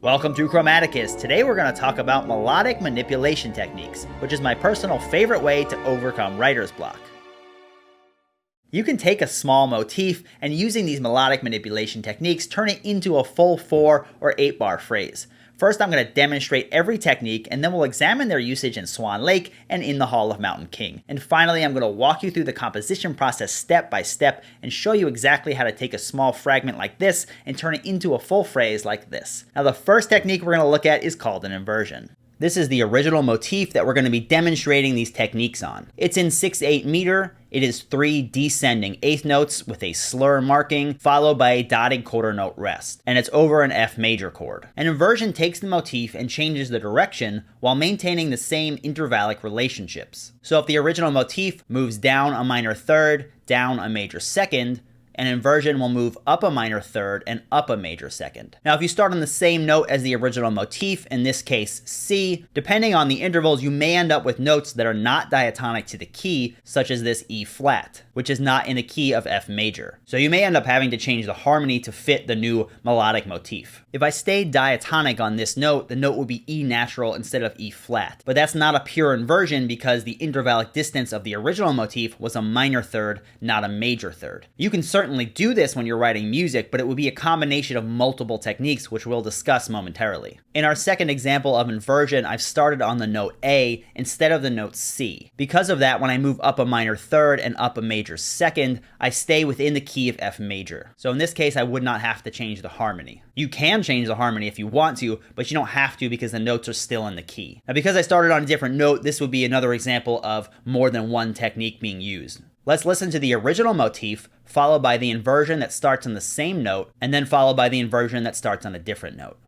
Welcome to Chromaticus. Today we're going to talk about melodic manipulation techniques, which is my personal favorite way to overcome writer's block. You can take a small motif and using these melodic manipulation techniques turn it into a full 4 or 8 bar phrase. First I'm going to demonstrate every technique and then we'll examine their usage in Swan Lake and in the Hall of Mountain King. And finally I'm going to walk you through the composition process step by step and show you exactly how to take a small fragment like this and turn it into a full phrase like this. Now the first technique we're going to look at is called an inversion. This is the original motif that we're going to be demonstrating these techniques on. It's in 6/8 meter. It is 3 descending eighth notes with a slur marking followed by a dotted quarter note rest, and it's over an F major chord. An inversion takes the motif and changes the direction while maintaining the same intervallic relationships. So if the original motif moves down a minor third, down a major second, an inversion will move up a minor third and up a major second. Now if you start on the same note as the original motif, in this case C, depending on the intervals you may end up with notes that are not diatonic to the key, such as this E flat, which is not in the key of F major. So you may end up having to change the harmony to fit the new melodic motif. If I stayed diatonic on this note, the note would be E natural instead of E flat. But that's not a pure inversion because the intervallic distance of the original motif was a minor third, not a major third. You can certainly do this when you're writing music, but it would be a combination of multiple techniques, which we'll discuss momentarily. In our second example of inversion, I've started on the note A instead of the note C. Because of that, when I move up a minor third and up a major second, I stay within the key of F major. So in this case, I would not have to change the harmony. You can change the harmony if you want to, but you don't have to because the notes are still in the key. Now because I started on a different note, this would be another example of more than one technique being used. Let's listen to the original motif, followed by the inversion that starts on the same note, and then followed by the inversion that starts on a different note.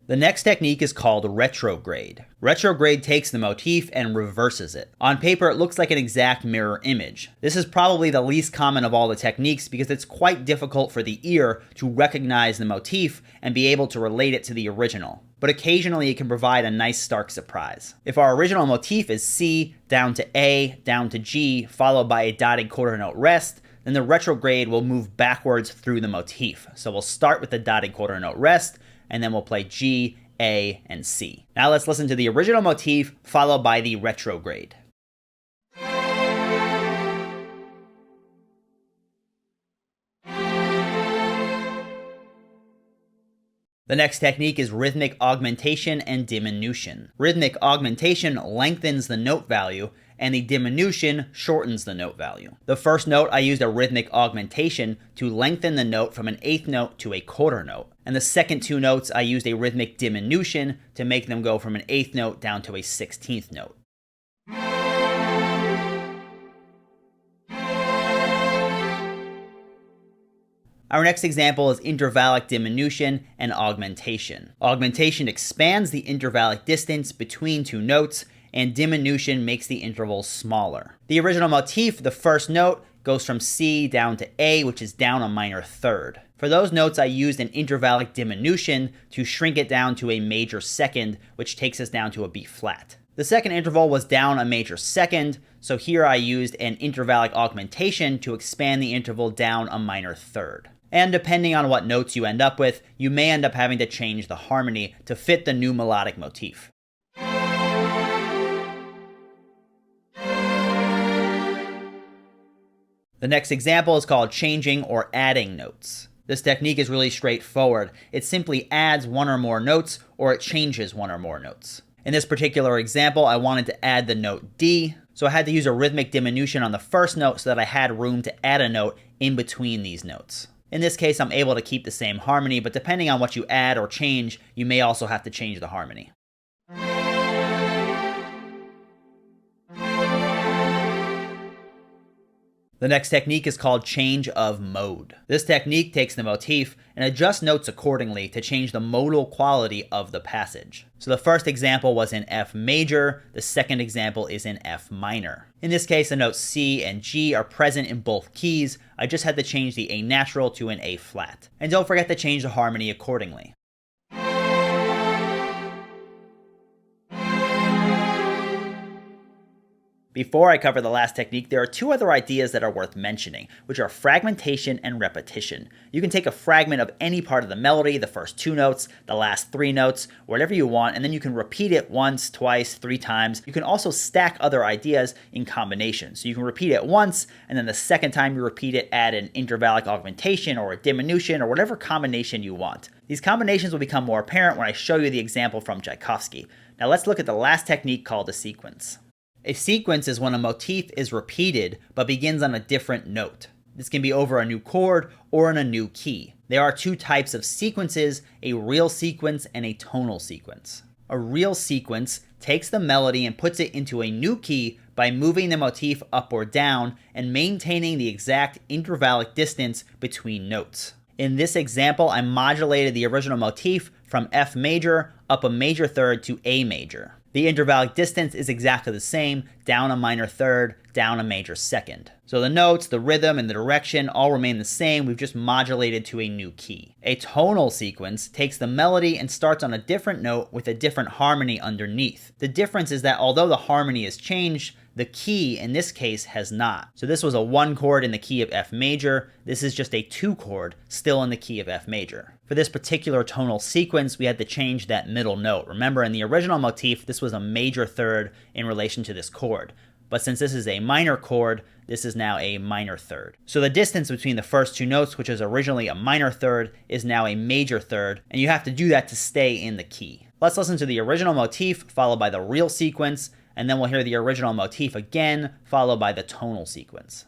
The next technique is called retrograde. Retrograde takes the motif and reverses it. On paper, it looks like an exact mirror image. This is probably the least common of all the techniques because it's quite difficult for the ear to recognize the motif and be able to relate it to the original. But occasionally it can provide a nice stark surprise. If our original motif is C, down to A, down to G, followed by a dotted quarter note rest, then the retrograde will move backwards through the motif. So we'll start with the dotted quarter note rest, and then we'll play G, A, and C. Now let's listen to the original motif followed by the retrograde. The next technique is rhythmic augmentation and diminution. Rhythmic augmentation lengthens the note value, and the diminution shortens the note value. The first note, I used a rhythmic augmentation to lengthen the note from an eighth note to a quarter note. And the second two notes, I used a rhythmic diminution to make them go from an eighth note down to a 16th note. Our next example is intervallic diminution and augmentation. Augmentation expands the intervallic distance between two notes, and diminution makes the intervals smaller. The original motif, the first note, goes from C down to A, which is down a minor third. For those notes, I used an intervallic diminution to shrink it down to a major second, which takes us down to a B flat. The second interval was down a major second, so here I used an intervallic augmentation to expand the interval down a minor third. And depending on what notes you end up with, you may end up having to change the harmony to fit the new melodic motif. The next example is called changing or adding notes. This technique is really straightforward. It simply adds one or more notes, or it changes one or more notes. In this particular example, I wanted to add the note D, so I had to use a rhythmic diminution on the first note so that I had room to add a note in between these notes. In this case, I'm able to keep the same harmony, but depending on what you add or change, you may also have to change the harmony. The next technique is called change of mode. This technique takes the motif and adjusts notes accordingly to change the modal quality of the passage. So the first example was in F major, the second example is in F minor. In this case, the notes C and G are present in both keys. I just had to change the A natural to an A flat. And don't forget to change the harmony accordingly. Before I cover the last technique, there are two other ideas that are worth mentioning, which are fragmentation and repetition. You can take a fragment of any part of the melody, the first 2 notes, the last 3 notes, whatever you want, and then you can repeat it once, twice, 3 times. You can also stack other ideas in combination. So you can repeat it once, and then the second time you repeat it, add an intervallic augmentation or a diminution or whatever combination you want. These combinations will become more apparent when I show you the example from Tchaikovsky. Now let's look at the last technique called a sequence. A sequence is when a motif is repeated but begins on a different note. This can be over a new chord or in a new key. There are 2 types of sequences, a real sequence and a tonal sequence. A real sequence takes the melody and puts it into a new key by moving the motif up or down and maintaining the exact intervallic distance between notes. In this example, I modulated the original motif from F major up a major third to A major. The intervallic distance is exactly the same, down a minor third, down a major second. So the notes, the rhythm, and the direction all remain the same, we've just modulated to a new key. A tonal sequence takes the melody and starts on a different note with a different harmony underneath. The difference is that although the harmony has changed, the key in this case has not. So this was a 1 chord in the key of F major, this is just a 2 chord still in the key of F major. For this particular tonal sequence, we had to change that middle note. Remember, in the original motif, this was a major third in relation to this chord. But since this is a minor chord, this is now a minor third. So the distance between the first 2 notes, which was originally a minor third, is now a major third, and you have to do that to stay in the key. Let's listen to the original motif, followed by the real sequence, and then we'll hear the original motif again, followed by the tonal sequence.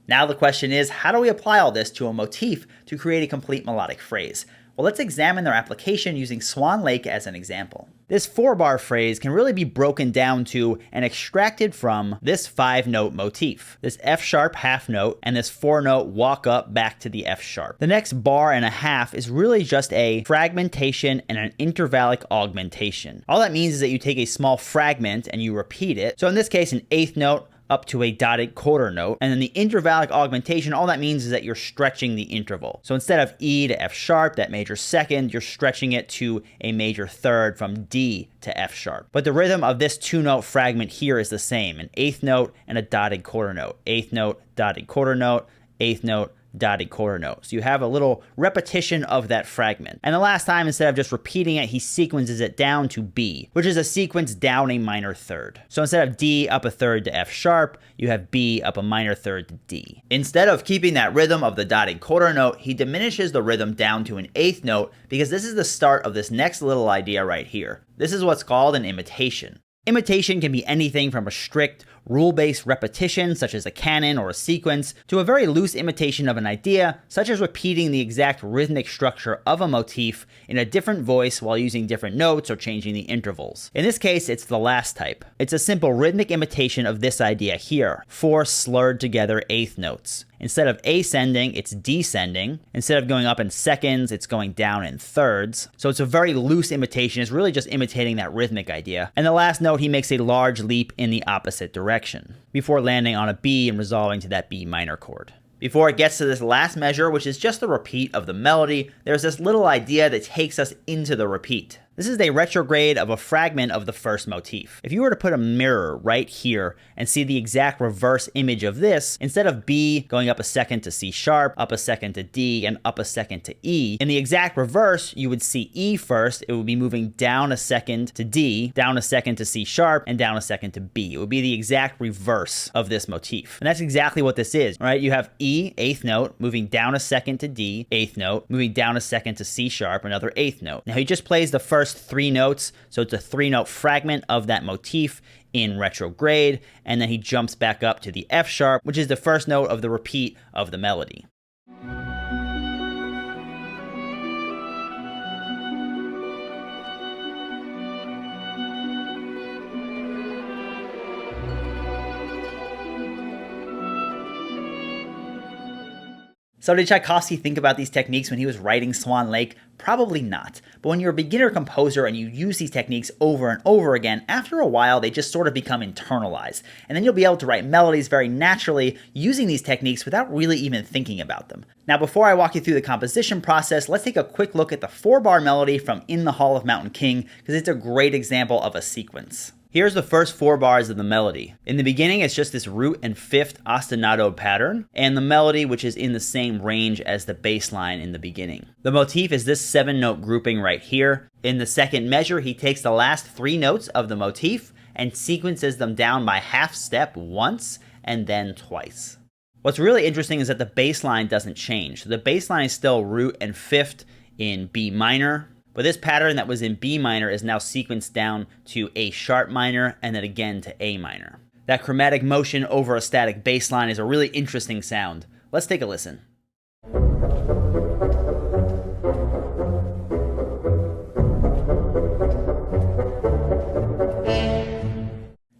Now the question is, how do we apply all this to a motif to create a complete melodic phrase? Well, let's examine their application using Swan Lake as an example. This 4-bar phrase can really be broken down to and extracted from this 5-note motif, this F sharp half note, and this 4-note walk up back to the F sharp. The next bar and a half is really just a fragmentation and an intervallic augmentation. All that means is that you take a small fragment and you repeat it. So in this case, an 8th note up to a dotted quarter note, and then the intervallic augmentation, all that means is that you're stretching the interval. So instead of E to F sharp, that major second, you're stretching it to a major third from D to F sharp. But the rhythm of this 2-note fragment here is the same, an 8th note and a dotted quarter note. 8th note, dotted quarter note, 8th note, dotted quarter note. So you have a little repetition of that fragment. And the last time, instead of just repeating it, he sequences it down to B, which is a sequence down a minor third. So instead of D up a third to F sharp, you have B up a minor third to D. Instead of keeping that rhythm of the dotted quarter note, he diminishes the rhythm down to an 8th note because this is the start of this next little idea right here. This is what's called an imitation. Imitation can be anything from a strict, rule-based repetition, such as a canon or a sequence, to a very loose imitation of an idea, such as repeating the exact rhythmic structure of a motif in a different voice while using different notes or changing the intervals. In this case, it's the last type. It's a simple rhythmic imitation of this idea here, 4 slurred together 8th notes. Instead of ascending, it's descending. Instead of going up in seconds, it's going down in thirds. So it's a very loose imitation. It's really just imitating that rhythmic idea. And the last note, he makes a large leap in the opposite direction, before landing on a B and resolving to that B minor chord. Before it gets to this last measure, which is just the repeat of the melody, there's this little idea that takes us into the repeat. This is a retrograde of a fragment of the first motif. If you were to put a mirror right here and see the exact reverse image of this, instead of B going up a second to C sharp, up a second to D, and up a second to E, in the exact reverse, you would see E first. It would be moving down a second to D, down a second to C sharp, and down a second to B. It would be the exact reverse of this motif. And that's exactly what this is, right? You have E, 8th note, moving down a second to D, 8th note, moving down a second to C sharp, another 8th note. Now he just plays the first 3 notes, so it's a 3-note fragment of that motif in retrograde, and then he jumps back up to the F sharp, which is the first note of the repeat of the melody. So did Tchaikovsky think about these techniques when he was writing Swan Lake? Probably not. But when you're a beginner composer and you use these techniques over and over again, after a while they just sort of become internalized. And then you'll be able to write melodies very naturally using these techniques without really even thinking about them. Now before I walk you through the composition process, let's take a quick look at the 4-bar melody from In the Hall of Mountain King, because it's a great example of a sequence. Here's the first 4 bars of the melody. In the beginning, it's just this root and fifth ostinato pattern, and the melody, which is in the same range as the bass line in the beginning. The motif is this 7-note grouping right here. In the second measure, he takes the last 3 notes of the motif and sequences them down by half step once and then twice. What's really interesting is that the bass line doesn't change. So the bass line is still root and fifth in B minor, but this pattern that was in B minor is now sequenced down to A sharp minor and then again to A minor. That chromatic motion over a static bass line is a really interesting sound. Let's take a listen.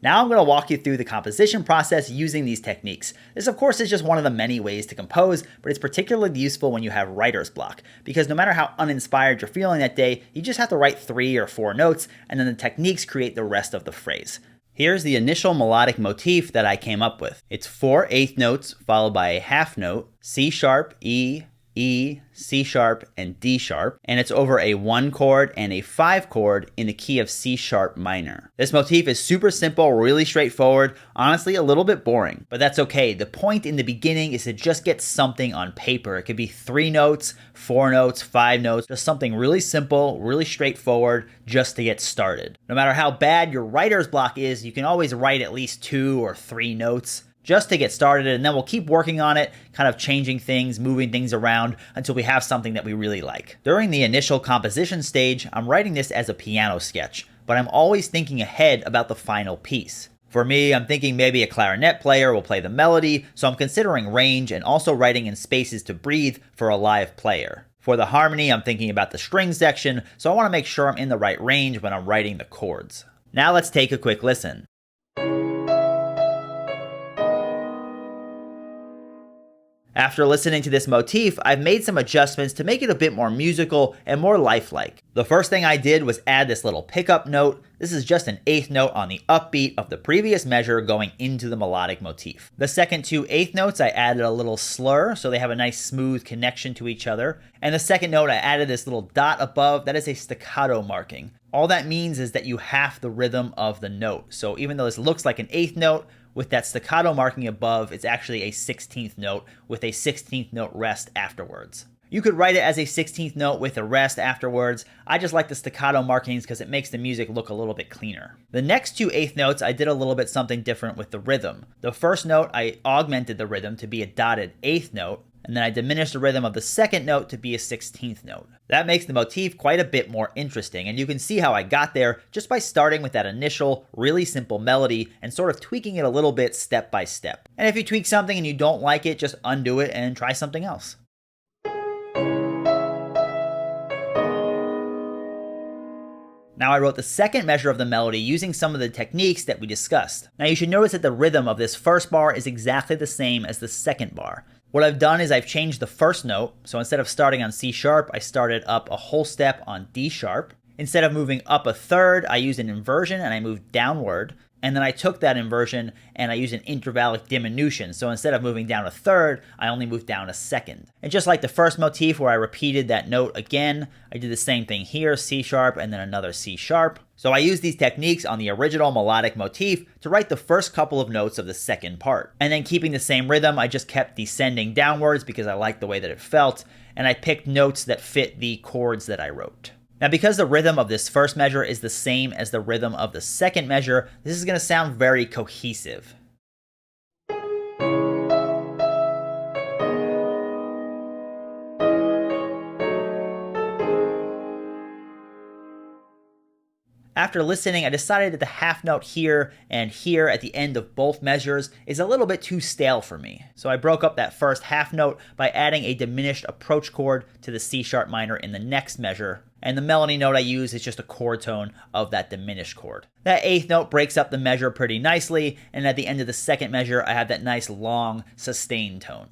Now I'm going to walk you through the composition process using these techniques. This of course is just one of the many ways to compose, but it's particularly useful when you have writer's block, because no matter how uninspired you're feeling that day, you just have to write 3 or 4 notes, and then the techniques create the rest of the phrase. Here's the initial melodic motif that I came up with. It's 4 eighth notes followed by a half note, C sharp, E, E, C sharp, and D sharp, and it's over a 1 chord and a 5 chord in the key of C sharp minor. This motif is super simple, really straightforward, honestly a little bit boring, but that's okay. The point in the beginning is to just get something on paper. It could be 3 notes, 4 notes, 5 notes, just something really simple, really straightforward, just to get started. No matter how bad your writer's block is, you can always write at least 2 or 3 notes just to get started, and then we'll keep working on it, kind of changing things, moving things around until we have something that we really like. During the initial composition stage, I'm writing this as a piano sketch, but I'm always thinking ahead about the final piece. For me, I'm thinking maybe a clarinet player will play the melody, so I'm considering range and also writing in spaces to breathe for a live player. For the harmony, I'm thinking about the string section, so I want to make sure I'm in the right range when I'm writing the chords. Now let's take a quick listen. After listening to this motif, I've made some adjustments to make it a bit more musical and more lifelike. The first thing I did was add this little pickup note. This is just an eighth note on the upbeat of the previous measure going into the melodic motif. The second 2 eighth notes, I added a little slur so they have a nice smooth connection to each other. And the second note, I added this little dot above. That is a staccato marking. All that means is that you half the rhythm of the note. So even though this looks like an eighth note, with that staccato marking above, it's actually a 16th note with a 16th note rest afterwards. You could write it as a 16th note with a rest afterwards. I just like the staccato markings because it makes the music look a little bit cleaner. The next 2 eighth notes, I did a little bit something different with the rhythm. The first note, I augmented the rhythm to be a dotted eighth note, and then I diminished the rhythm of the second note to be a 16th note. That makes the motif quite a bit more interesting, and you can see how I got there just by starting with that initial, really simple melody and sort of tweaking it a little bit step by step. And if you tweak something and you don't like it, just undo it and try something else. Now I wrote the second measure of the melody using some of the techniques that we discussed. Now you should notice that the rhythm of this first bar is exactly the same as the second bar. What I've done is I've changed the first note, so instead of starting on C sharp, I started up a whole step on D sharp. Instead of moving up a third, I used an inversion and I moved downward. And then I took that inversion and I used an intervallic diminution. So instead of moving down a third, I only moved down a second. And just like the first motif where I repeated that note again, I did the same thing here, C sharp and then another C sharp. So I used these techniques on the original melodic motif to write the first couple of notes of the second part. And then keeping the same rhythm, I just kept descending downwards because I liked the way that it felt. And I picked notes that fit the chords that I wrote. Now because the rhythm of this first measure is the same as the rhythm of the second measure, this is going to sound very cohesive. After listening, I decided that the half note here and here at the end of both measures is a little bit too stale for me. So I broke up that first half note by adding a diminished approach chord to the C sharp minor in the next measure. And the melody note I use is just a chord tone of that diminished chord. That eighth note breaks up the measure pretty nicely, and at the end of the second measure, I have that nice long sustained tone.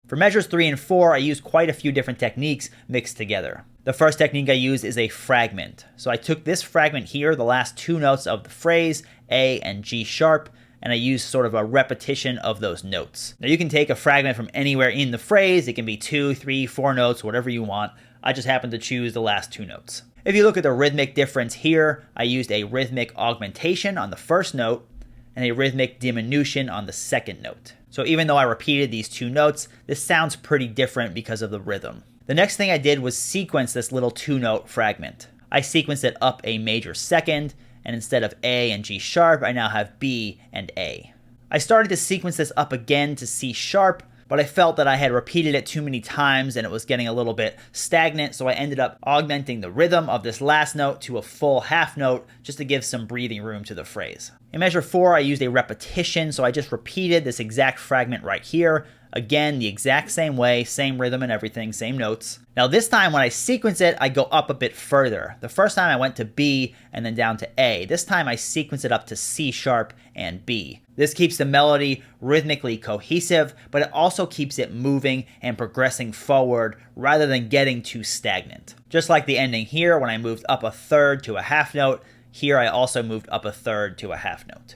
For measures 3 and 4, I use quite a few different techniques mixed together. The first technique I use is a fragment. So I took this fragment here, the last two notes of the phrase, A and G sharp, and I use sort of a repetition of those notes. Now you can take a fragment from anywhere in the phrase. It can be 2, 3, 4 notes, whatever you want. I just happen to choose the last two notes. If you look at the rhythmic difference here, I used a rhythmic augmentation on the first note and a rhythmic diminution on the second note. So even though I repeated these two notes, this sounds pretty different because of the rhythm. The next thing I did was sequence this little two-note fragment. I sequenced it up a major second, and instead of A and G sharp, I now have B and A. I started to sequence this up again to C sharp, but I felt that I had repeated it too many times and it was getting a little bit stagnant, so I ended up augmenting the rhythm of this last note to a full half note just to give some breathing room to the phrase. In measure 4, I used a repetition, so I just repeated this exact fragment right here. Again, the exact same way, same rhythm and everything, same notes. Now this time when I sequence it, I go up a bit further. The first time I went to B and then down to A. This time I sequence it up to C sharp and B. This keeps the melody rhythmically cohesive, but it also keeps it moving and progressing forward rather than getting too stagnant. Just like the ending here, when I moved up a third to a half note, here I also moved up a third to a half note.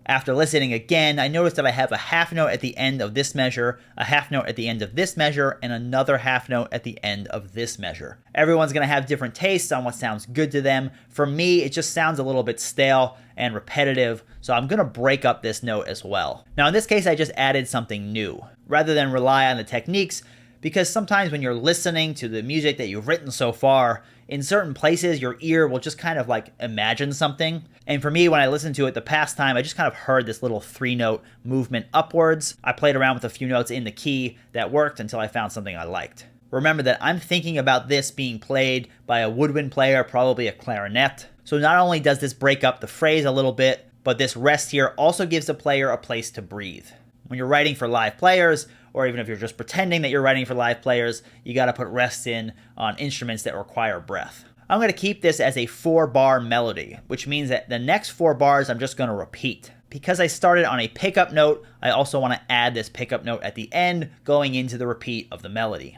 After listening again, I noticed that I have a half note at the end of this measure, a half note at the end of this measure, and another half note at the end of this measure. Everyone's going to have different tastes on what sounds good to them. For me, it just sounds a little bit stale and repetitive, so I'm going to break up this note as well. Now in this case, I just added something new. Rather than rely on the techniques, because sometimes when you're listening to the music that you've written so far, in certain places your ear will just kind of like imagine something. And for me, when I listened to it the past time, I just kind of heard this little 3-note movement upwards. I played around with a few notes in the key that worked until I found something I liked. Remember that I'm thinking about this being played by a woodwind player, probably a clarinet. So not only does this break up the phrase a little bit, but this rest here also gives the player a place to breathe. When you're writing for live players, or even if you're just pretending that you're writing for live players, you gotta put rests in on instruments that require breath. I'm gonna keep this as a 4-bar melody, which means that the next 4 bars I'm just gonna repeat. Because I started on a pickup note, I also wanna add this pickup note at the end, going into the repeat of the melody.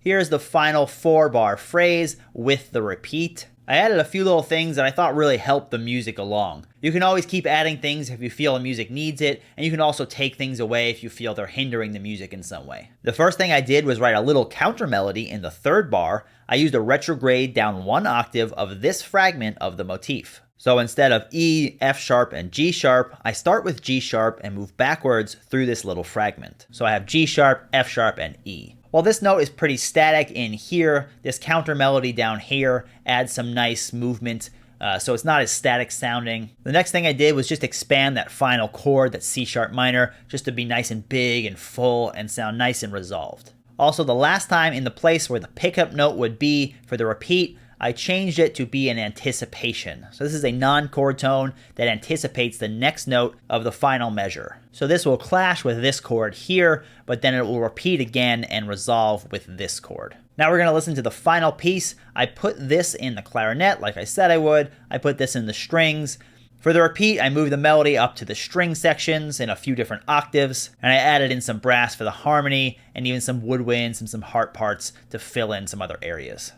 Here's the final 4-bar phrase with the repeat. I added a few little things that I thought really helped the music along. You can always keep adding things if you feel the music needs it, and you can also take things away if you feel they're hindering the music in some way. The first thing I did was write a little counter melody in the 3rd bar. I used a retrograde down 1 octave of this fragment of the motif. So instead of E, F sharp, and G sharp, I start with G sharp and move backwards through this little fragment. So I have G sharp, F sharp, and E. While this note is pretty static in here, this counter melody down here adds some nice movement, so it's not as static sounding. The next thing I did was just expand that final chord, that C sharp minor, just to be nice and big and full and sound nice and resolved. Also, the last time in the place where the pickup note would be for the repeat, I changed it to be an anticipation. So this is a non-chord tone that anticipates the next note of the final measure. So this will clash with this chord here, but then it will repeat again and resolve with this chord. Now we're going to listen to the final piece. I put this in the clarinet like I said I would. I put this in the strings. For the repeat, I moved the melody up to the string sections in a few different octaves, and I added in some brass for the harmony and even some woodwinds and some harp parts to fill in some other areas.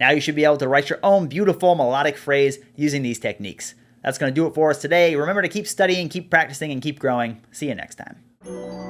Now you should be able to write your own beautiful melodic phrase using these techniques. That's going to do it for us today. Remember to keep studying, keep practicing, and keep growing. See you next time.